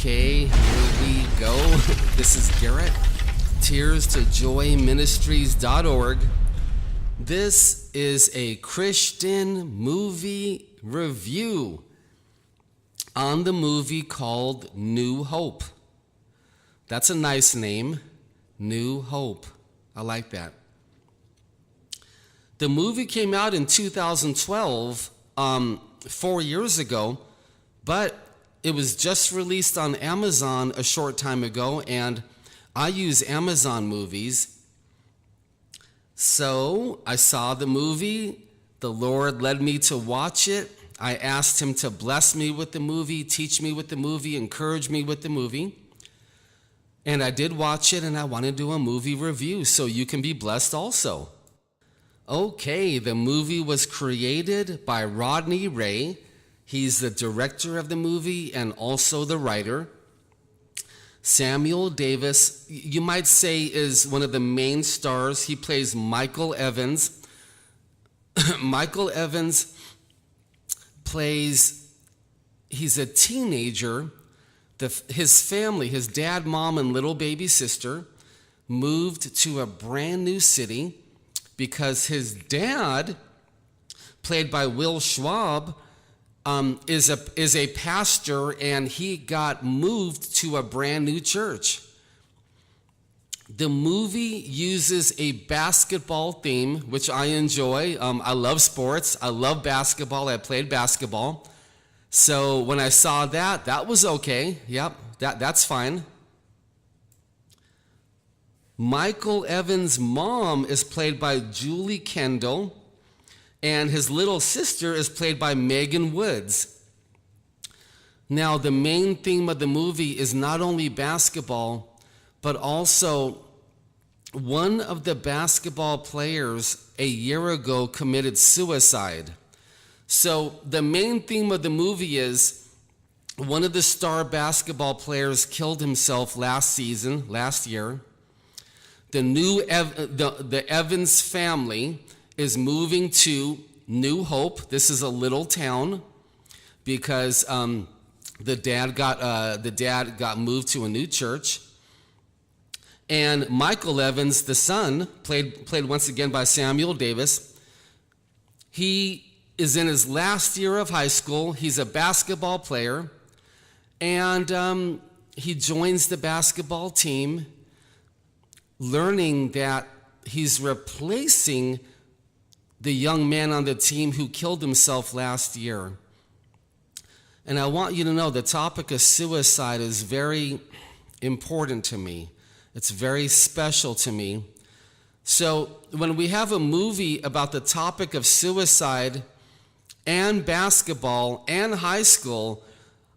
Okay, here we go. This is Garrett, tears2joyministries.org. This is a Christian movie review on the movie called New Hope. That's a nice name, New Hope. I like that. The movie came out in 2012, 4 years ago, but it was just released on Amazon a short time ago, and I use Amazon movies. So I saw the movie. The Lord led me to watch it. I asked him to bless me with the movie, teach me with the movie, encourage me with the movie. And I did watch it, and I want to do a movie review so you can be blessed also. Okay, the movie was created by Rodney Ray. He's the director of the movie and also the writer. Samuel Davis, you might say, is one of the main stars. He plays Michael Evans. Michael Evans he's a teenager. His family, his dad, mom, and little baby sister moved to a brand new city because his dad, played by Will Schwab, is a pastor, and he got moved to a brand new church. The movie uses a basketball theme, which I enjoy. I love sports. I love basketball. I played basketball. So when I saw that was okay. Yep, that's fine. Michael Evans' mom is played by Julie Kendall, and his little sister is played by Megan Woods. Now, the main theme of the movie is not only basketball, but also one of the basketball players a year ago committed suicide. So the main theme of the movie is one of the star basketball players killed himself last year. The Evans family is moving to New Hope. This is a little town because the dad got moved to a new church. And Michael Evans, the son, played once again by Samuel Davis, he is in his last year of high school. He's a basketball player, and he joins the basketball team, learning that he's replacing the young man on the team who killed himself last year. And I want you to know the topic of suicide is very important to me. It's very special to me. So when we have a movie about the topic of suicide and basketball and high school,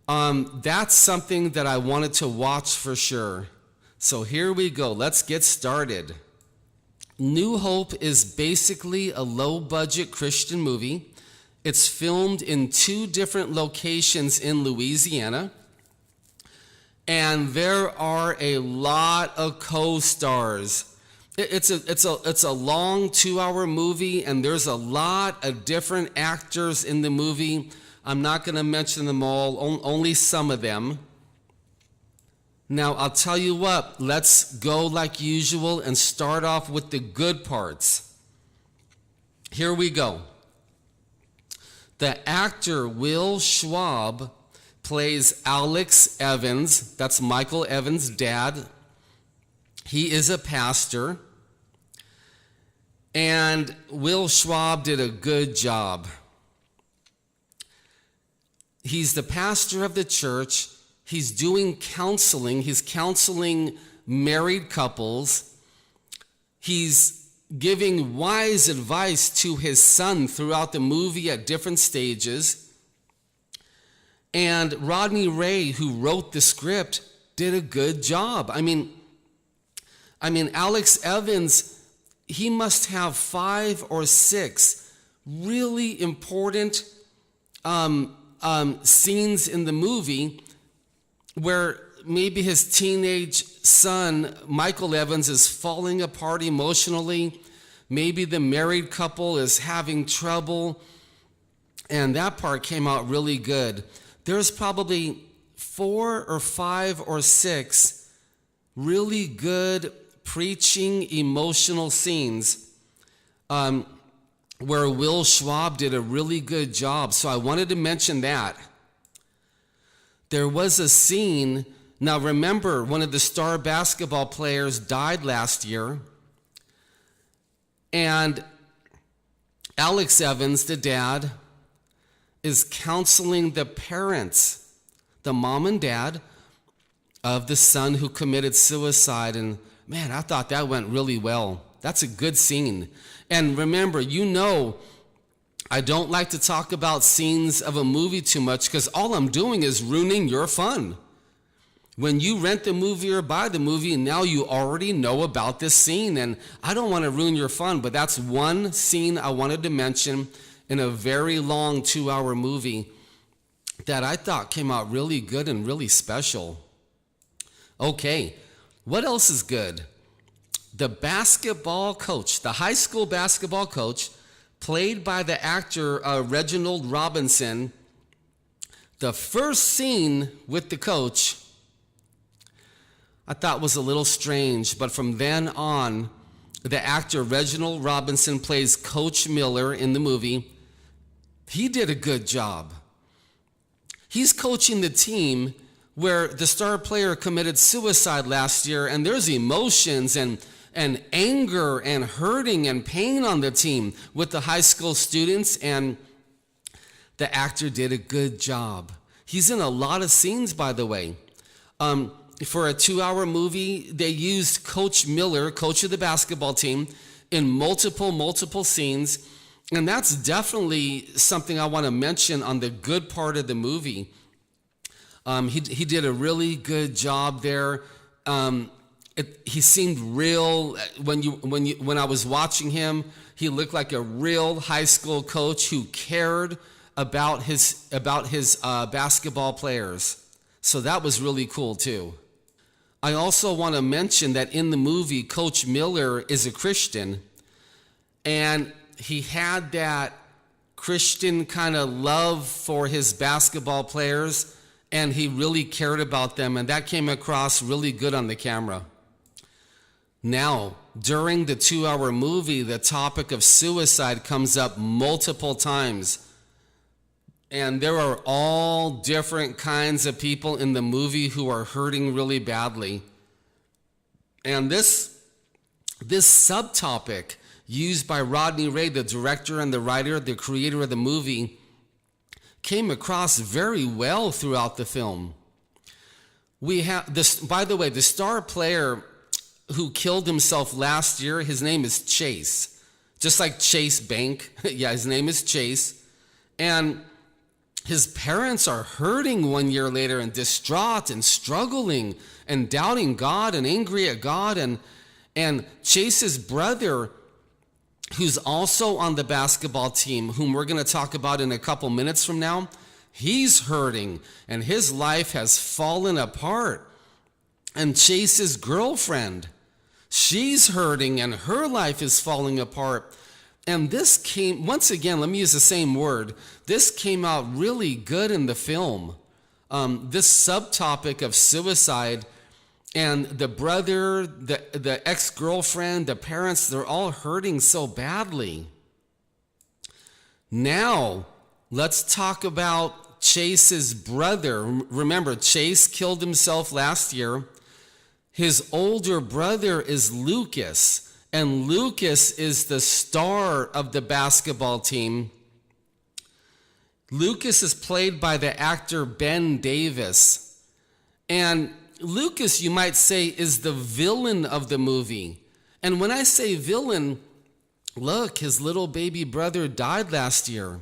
that's something that I wanted to watch for sure. So here we go. Let's get started. New Hope is basically a low-budget Christian movie. It's filmed in 2 different locations in Louisiana, and there are a lot of co-stars. It's a long 2-hour movie, and there's a lot of different actors in the movie. I'm not going to mention them all, only some of them. Now, I'll tell you what, let's go like usual and start off with the good parts. Here we go. The actor Will Schwab plays Alex Evans. That's Michael Evans' dad. He is a pastor. And Will Schwab did a good job. He's the pastor of the church. He's doing counseling. He's counseling married couples. He's giving wise advice to his son throughout the movie at different stages. And Rodney Ray, who wrote the script, did a good job. I mean, Alex Evans, he must have 5 or 6 really important scenes in the movie where maybe his teenage son, Michael Evans, is falling apart emotionally. Maybe the married couple is having trouble. And that part came out really good. There's probably 4 or 5 or 6 really good preaching emotional scenes where Will Schwab did a really good job. So I wanted to mention that. There was a scene, now remember, one of the star basketball players died last year, and Alex Evans, the dad, is counseling the parents, the mom and dad, of the son who committed suicide. And man, I thought that went really well. That's a good scene. And remember, I don't like to talk about scenes of a movie too much because all I'm doing is ruining your fun. When you rent the movie or buy the movie, now you already know about this scene, and I don't want to ruin your fun, but that's one scene I wanted to mention in a very long 2-hour movie that I thought came out really good and really special. Okay, what else is good? The basketball coach, the high school basketball coach, played by the actor Reginald Robinson, the first scene with the coach I thought was a little strange, but from then on, the actor Reginald Robinson plays Coach Miller in the movie. He did a good job. He's coaching the team where the star player committed suicide last year, and there's emotions and anger and hurting and pain on the team with the high school students, and the actor did a good job. He's in a lot of scenes, by the way. For a 2-hour movie, they used Coach Miller, coach of the basketball team, in multiple scenes. And that's definitely something I want to mention on the good part of the movie. He did a really good job there. He seemed real. When I was watching him, he looked like a real high school coach who cared about his basketball players. So that was really cool too. I also want to mention that in the movie, Coach Miller is a Christian, and he had that Christian kind of love for his basketball players, and he really cared about them, and that came across really good on the camera. Now, during the 2-hour movie, the topic of suicide comes up multiple times. And there are all different kinds of people in the movie who are hurting really badly. And this subtopic used by Rodney Ray, the director and the writer, the creator of the movie, came across very well throughout the film. We have this, by the way, the star player who killed himself last year, his name is Chase. Just like Chase Bank. Yeah, his name is Chase. And his parents are hurting 1 year later and distraught and struggling and doubting God and angry at God. And Chase's brother, who's also on the basketball team, whom we're going to talk about in a couple minutes from now, he's hurting and his life has fallen apart. And Chase's girlfriend, she's hurting and her life is falling apart. And this came, once again, let me use the same word. This came out really good in the film. This subtopic of suicide and the brother, the ex-girlfriend, the parents, they're all hurting so badly. Now, let's talk about Chase's brother. Remember, Chase killed himself last year. His older brother is Lucas. And Lucas is the star of the basketball team. Lucas is played by the actor Ben Davis. And Lucas, you might say, is the villain of the movie. And when I say villain, look, his little baby brother died last year.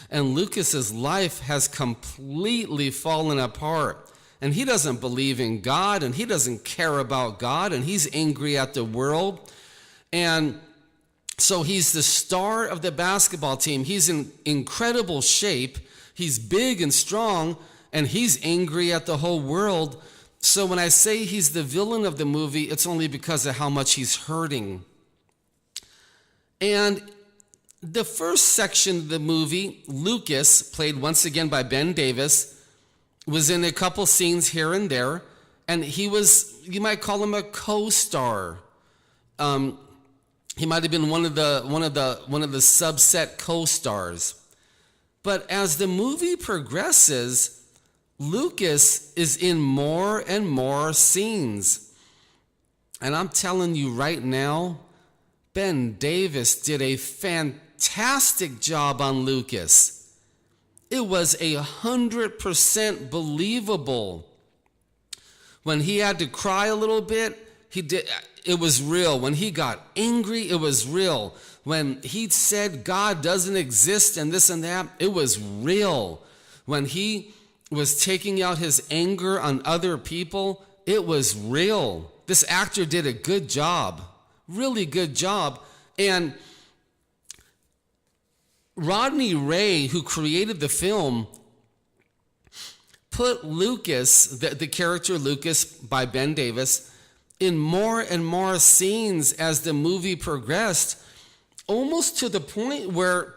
And Lucas's life has completely fallen apart. And he doesn't believe in God, and he doesn't care about God, and he's angry at the world. And so he's the star of the basketball team. He's in incredible shape. He's big and strong, and he's angry at the whole world. So when I say he's the villain of the movie, it's only because of how much he's hurting. And the first section of the movie, Lucas, played once again by Ben Davis, was in a couple scenes here and there, and he was, you might call him a co-star. He might have been one of the subset co-stars. But as the movie progresses, Lucas is in more and more scenes. And I'm telling you right now, Ben Davis did a fantastic job on Lucas. It was 100% believable. When he had to cry a little bit, he did. It was real. When he got angry, it was real. When he said God doesn't exist and this and that, it was real. When he was taking out his anger on other people, it was real. This actor did a good job, really good job. And Rodney Ray, who created the film, put Lucas, the character Lucas by Ben Davis, in more and more scenes as the movie progressed, almost to the point where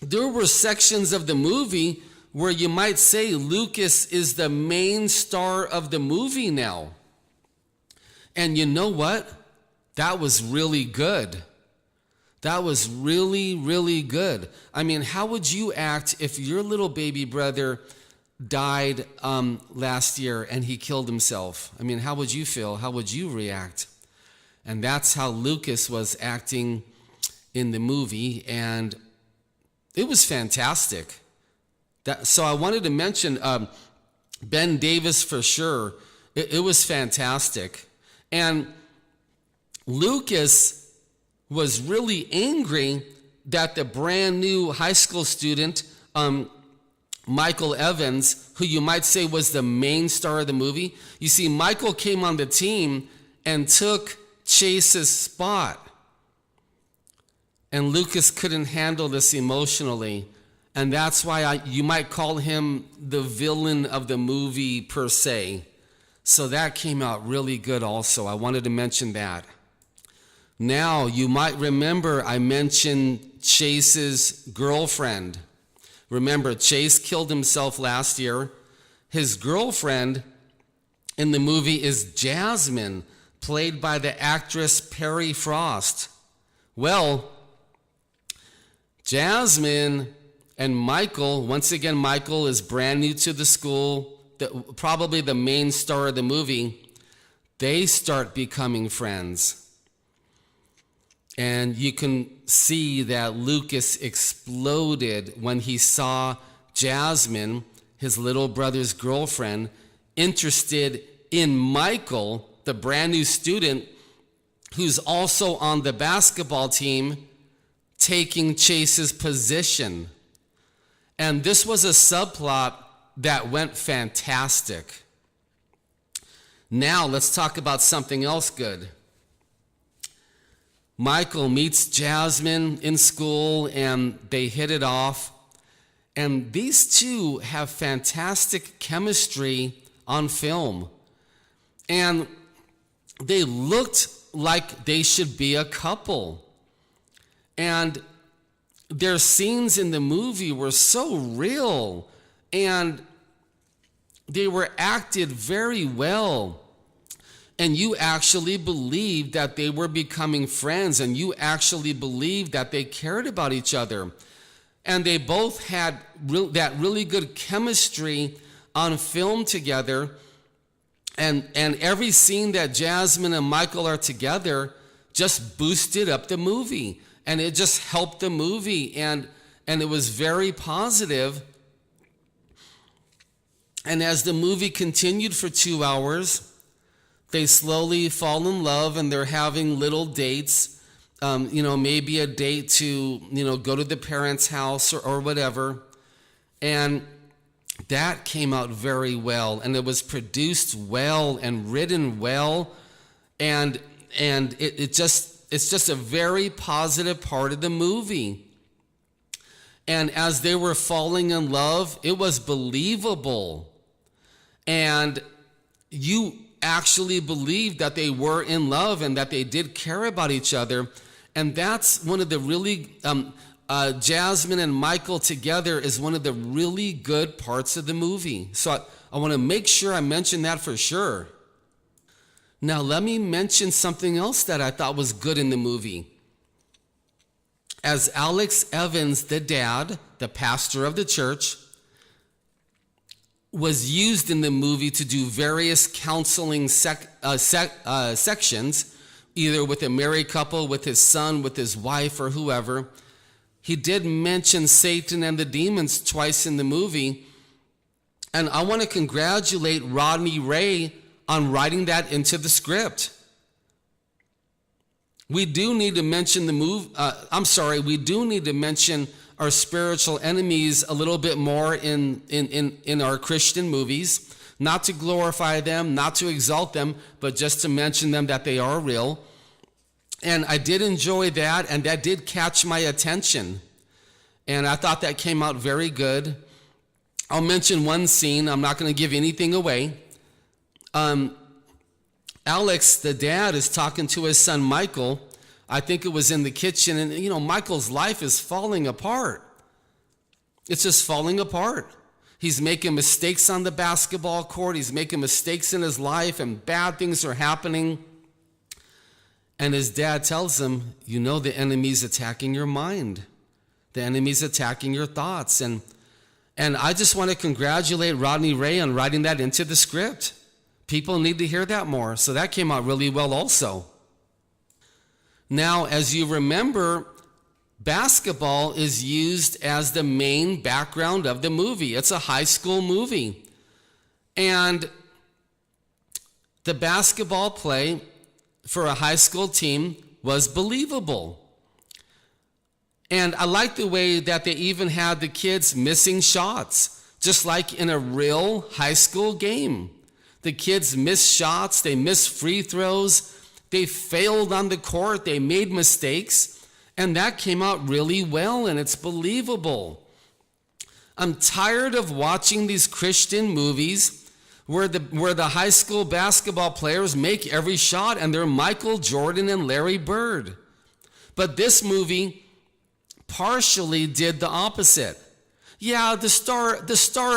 there were sections of the movie where you might say Lucas is the main star of the movie now. And you know what? That was really good. That was really, really good. I mean, how would you act if your little baby brother died last year and he killed himself? I mean, how would you feel? How would you react? And that's how Lucas was acting in the movie, and it was fantastic. So I wanted to mention Ben Davis for sure. It was fantastic. And Lucas was really angry that the brand new high school student, Michael Evans, who you might say was the main star of the movie. You see, Michael came on the team and took Chase's spot. And Lucas couldn't handle this emotionally. And that's why you might call him the villain of the movie per se. So that came out really good also. I wanted to mention that. Now, you might remember I mentioned Chase's girlfriend. Remember, Chase killed himself last year. His girlfriend in the movie is Jasmine, played by the actress Perry Frost. Well, Jasmine and Michael, once again, Michael is brand new to the school, probably the main star of the movie. They start becoming friends. And you can see that Lucas exploded when he saw Jasmine, his little brother's girlfriend, interested in Michael, the brand new student, who's also on the basketball team, taking Chase's position. And this was a subplot that went fantastic. Now let's talk about something else good. Michael meets Jasmine in school and they hit it off. And these two have fantastic chemistry on film. And they looked like they should be a couple. And their scenes in the movie were so real. And they were acted very well. And you actually believed that they were becoming friends, and you actually believed that they cared about each other. And they both had that really good chemistry on film together. And every scene that Jasmine and Michael are together just boosted up the movie. And it just helped the movie. And it was very positive. And as the movie continued for 2 hours, they slowly fall in love, and they're having little dates, maybe a date to, go to the parents' house or whatever. And that came out very well, and it was produced well and written well. And it's just a very positive part of the movie. And as they were falling in love, it was believable. And you actually believed that they were in love and that they did care about each other. And that's one of the really, Jasmine and Michael together is one of the really good parts of the movie. So I want to make sure I mention that for sure. Now, let me mention something else that I thought was good in the movie. As Alex Evans, the dad, the pastor of the church, was used in the movie to do various counseling sections, either with a married couple, with his son, with his wife, or whoever. He did mention Satan and the demons twice in the movie. And I want to congratulate Rodney Ray on writing that into the script. We do need to mention we do need to mention our spiritual enemies a little bit more in our Christian movies. Not to glorify them, not to exalt them, but just to mention them that they are real. And I did enjoy that, and that did catch my attention. And I thought that came out very good. I'll mention one scene. I'm not going to give anything away. Alex, the dad, is talking to his son Michael. I think it was in the kitchen, and Michael's life is falling apart. It's just falling apart. He's making mistakes on the basketball court. He's making mistakes in his life, and bad things are happening. And his dad tells him, the enemy's attacking your mind. The enemy's attacking your thoughts. And I just want to congratulate Rodney Ray on writing that into the script. People need to hear that more. So that came out really well also. Now, as you remember, basketball is used as the main background of the movie. It's a high school movie. And the basketball play for a high school team was believable. And I like the way that they even had the kids missing shots, just like in a real high school game. The kids missed shots, they missed free throws, they failed on the court, they made mistakes, and that came out really well, and it's believable. I'm tired of watching these Christian movies where the high school basketball players make every shot and they're Michael Jordan and Larry Bird. But this movie partially did the opposite. Yeah, the star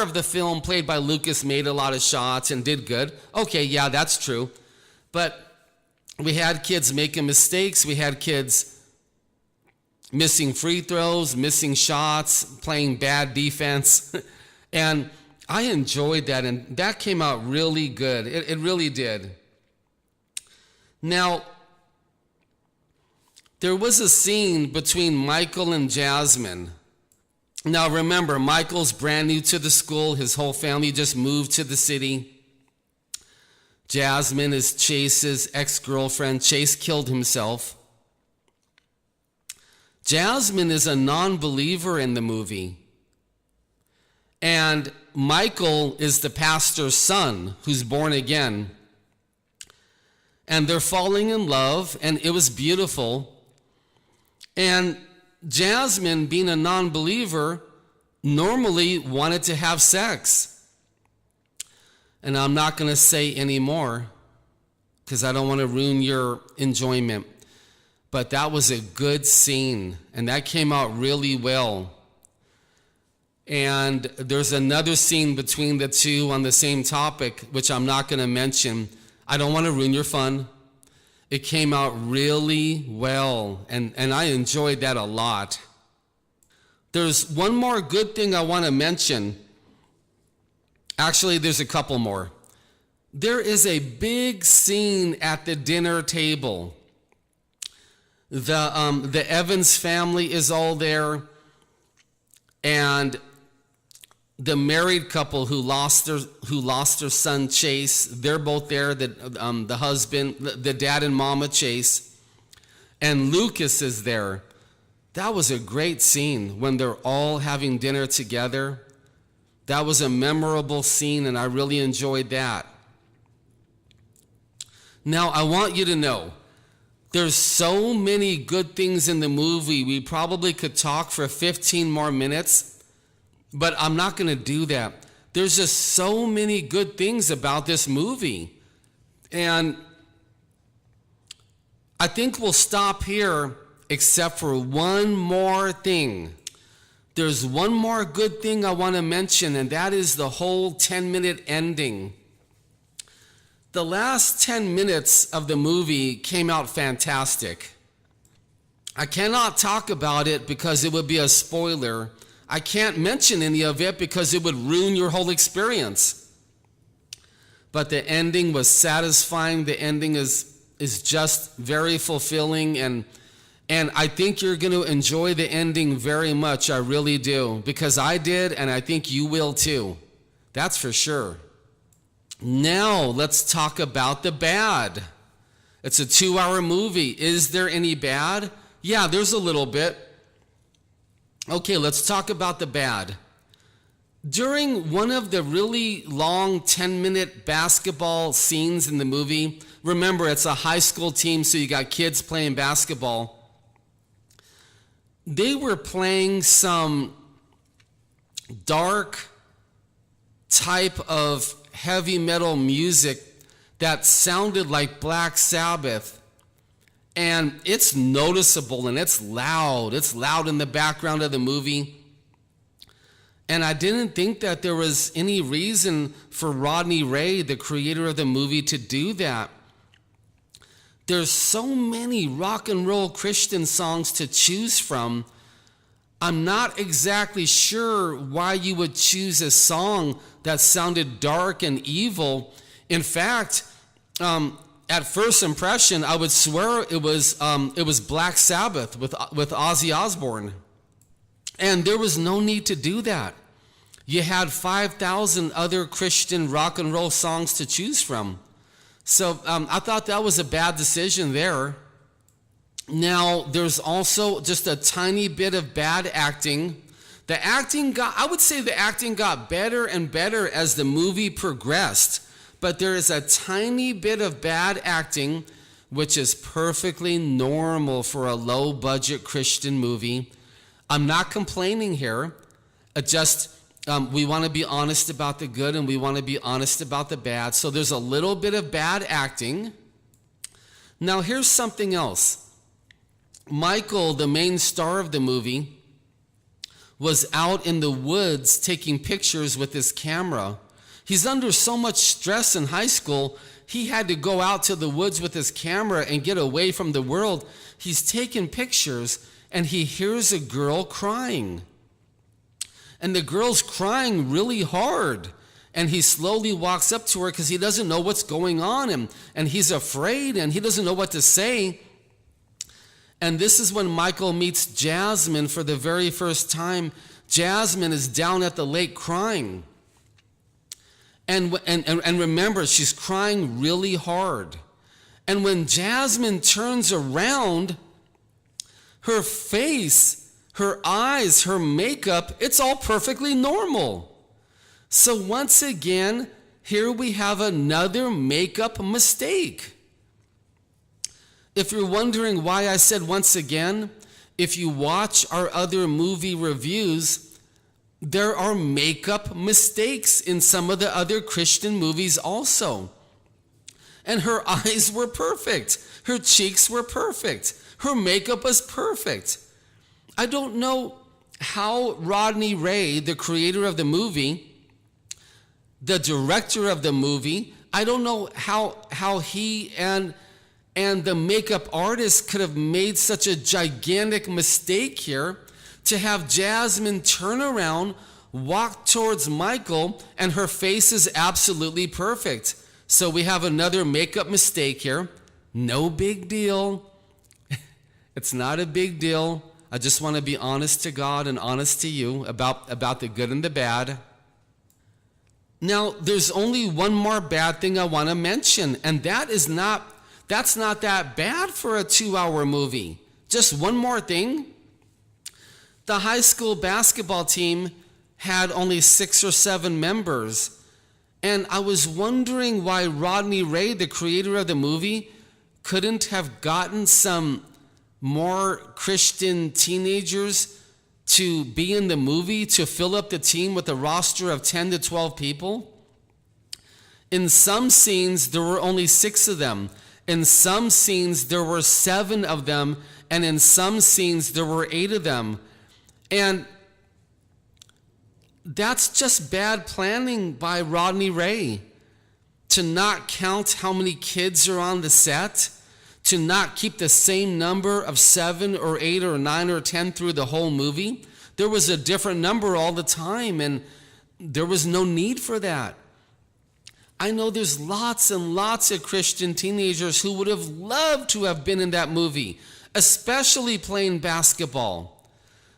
of the film, played by Lucas, made a lot of shots and did good. Okay, yeah, that's true. But we had kids making mistakes. We had kids missing free throws, missing shots, playing bad defense. And I enjoyed that, and that came out really good. It really did. Now, there was a scene between Michael and Jasmine. Now remember, Michael's brand new to the school. His whole family just moved to the city. Jasmine is Chase's ex-girlfriend. Chase killed himself. Jasmine is a non-believer in the movie. And Michael is the pastor's son who's born again. And they're falling in love, and it was beautiful. And Jasmine, being a non-believer, normally wanted to have sex. And I'm not going to say any more because I don't want to ruin your enjoyment. But that was a good scene, and that came out really well. And there's another scene between the two on the same topic, which I'm not going to mention. I don't want to ruin your fun. It came out really well, and I enjoyed that a lot. There's one more good thing I want to mention. Actually, there's a couple more. There is a big scene at the dinner table. The Evans family is all there, and the married couple who lost their son Chase, they're both there. The husband, the dad and mama Chase, and Lucas is there. That was a great scene when they're all having dinner together. That was a memorable scene, and I really enjoyed that. Now, I want you to know, there's so many good things in the movie. We probably could talk for 15 more minutes. But I'm not going to do that. There's just so many good things about this movie. And I think we'll stop here except for one more thing. there's one more good thing I want to mention, and that is the whole 10-minute ending. The last 10 minutes of the movie came out fantastic. I cannot talk about it because it would be a spoiler. I can't mention any of it because it would ruin your whole experience. But the ending was satisfying. The ending is just very fulfilling, and I think you're going to enjoy the ending very much. I really do, because I did, and I think you will too. That's for sure. Now let's talk about the bad. It's a 2-hour movie. Is there any bad? Yeah, there's a little bit. Okay, let's talk about the bad. During one of the really long 10-minute basketball scenes in the movie, remember it's a high school team, so you got kids playing basketball. They were playing some dark type of heavy metal music that sounded like Black Sabbath. And it's noticeable and it's loud. It's loud in the background of the movie. And I didn't think that there was any reason for Rodney Ray, the creator of the movie, to do that. There's so many rock and roll Christian songs to choose from. I'm not exactly sure why you would choose a song that sounded dark and evil. In fact, at first impression, I would swear it was Black Sabbath with Ozzy Osbourne. And there was no need to do that. You had 5,000 other Christian rock and roll songs to choose from. So I thought that was a bad decision there. Now, there's also just a tiny bit of bad acting. I would say the acting got better and better as the movie progressed. But there is a tiny bit of bad acting, which is perfectly normal for a low-budget Christian movie. I'm not complaining here. We want to be honest about the good and we want to be honest about the bad. So there's a little bit of bad acting. Now here's something else. Michael, the main star of the movie, was out in the woods taking pictures with his camera. He's under so much stress in high school, he had to go out to the woods with his camera and get away from the world. He's taking pictures and he hears a girl crying. And the girl's crying really hard. And he slowly walks up to her because he doesn't know what's going on. And he's afraid and he doesn't know what to say. And this is when Michael meets Jasmine for the very first time. Jasmine is down at the lake crying. And remember, she's crying really hard. And when Jasmine turns around, her face, her eyes, her makeup, it's all perfectly normal. So once again, here we have another makeup mistake. If you're wondering why I said once again, if you watch our other movie reviews, there are makeup mistakes in some of the other Christian movies also. And her eyes were perfect. Her cheeks were perfect. Her makeup was perfect. I don't know how Rodney Ray, the creator of the movie, the director of the movie, I don't know how he and the makeup artist could have made such a gigantic mistake here to have Jasmine turn around, walk towards Michael, and her face is absolutely perfect. So we have another makeup mistake here. No big deal. It's not a big deal. I just want to be honest to God and honest to you about the good and the bad. Now, there's only one more bad thing I want to mention, and that's not that bad for a 2-hour movie. Just one more thing. The high school basketball team had only 6 or 7 members, and I was wondering why Rodney Ray, the creator of the movie, couldn't have gotten some more Christian teenagers to be in the movie to fill up the team with a roster of 10 to 12 people. In some scenes, there were only 6 of them. In some scenes, there were 7 of them, and in some scenes, there were 8 of them. And That's just bad planning by Rodney Ray. To not count how many kids are on the set, to not keep the same number of 7 or 8 or 9 or 10 through the whole movie. There was a different number all the time, and there was no need for that. I know there's lots and lots of Christian teenagers who would have loved to have been in that movie, especially playing basketball.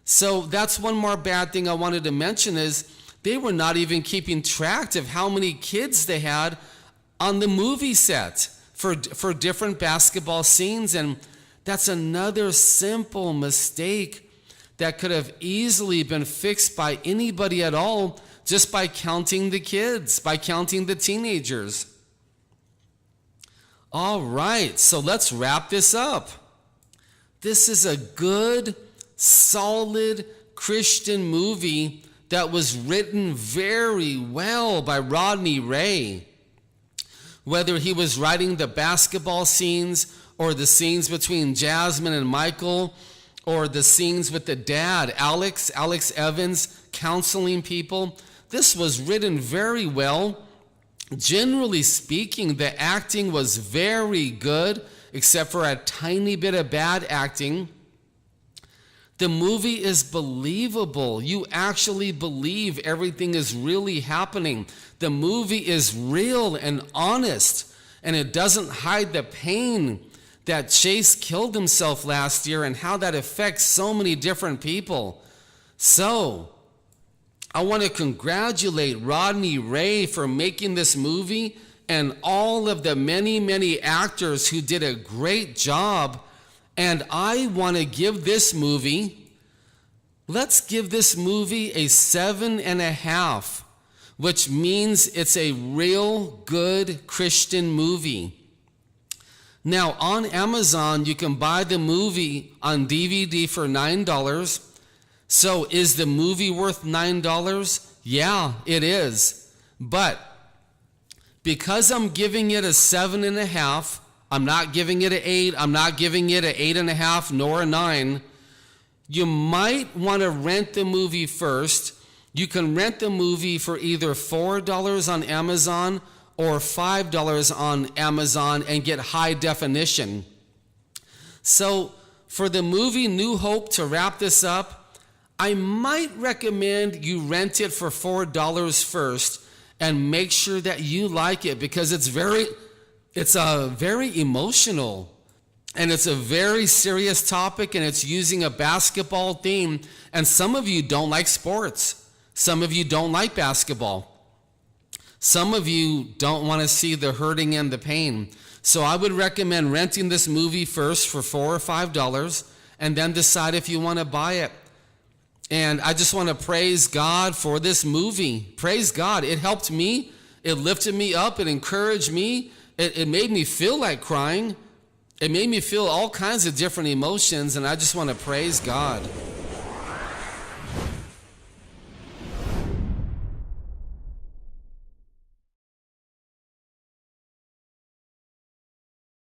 So that's one more bad thing I wanted to mention is they were not even keeping track of how many kids they had on the movie set for different basketball scenes. And that's another simple mistake that could have easily been fixed by anybody at all, just by counting the kids, by counting the teenagers. All right, so let's wrap this up. This is a good, solid Christian movie that was written very well by Rodney Ray. Whether he was writing the basketball scenes or the scenes between Jasmine and Michael, or the scenes with the dad, Alex Evans, counseling people, this was written very well. Generally speaking, the acting was very good, except for a tiny bit of bad acting. The movie is believable. You actually believe everything is really happening. The movie is real and honest, and it doesn't hide the pain that Chase killed himself last year and how that affects so many different people. So, I want to congratulate Rodney Ray for making this movie and all of the many, many actors who did a great job. And I want to give this movie, let's give this movie a 7.5, which means it's a real good Christian movie. Now, on Amazon, you can buy the movie on DVD for $9. So is the movie worth $9? Yeah, it is. But because I'm giving it a 7.5, I'm not giving it an 8, I'm not giving it an 8.5, nor a 9, you might want to rent the movie first. You can rent the movie for either $4 on Amazon or $5 on Amazon and get high definition. So for the movie New Hope, to wrap this up, I might recommend you rent it for $4 first and make sure that you like it, because it's a very emotional and it's a very serious topic, and it's using a basketball theme. And some of you don't like sports. Some of you don't like basketball. Some of you don't want to see the hurting and the pain. So I would recommend renting this movie first for $4 or $5 and then decide if you want to buy it. And I just want to praise God for this movie. Praise God. It helped me. It lifted me up. It encouraged me. It made me feel like crying. It made me feel all kinds of different emotions, and I just want to praise God.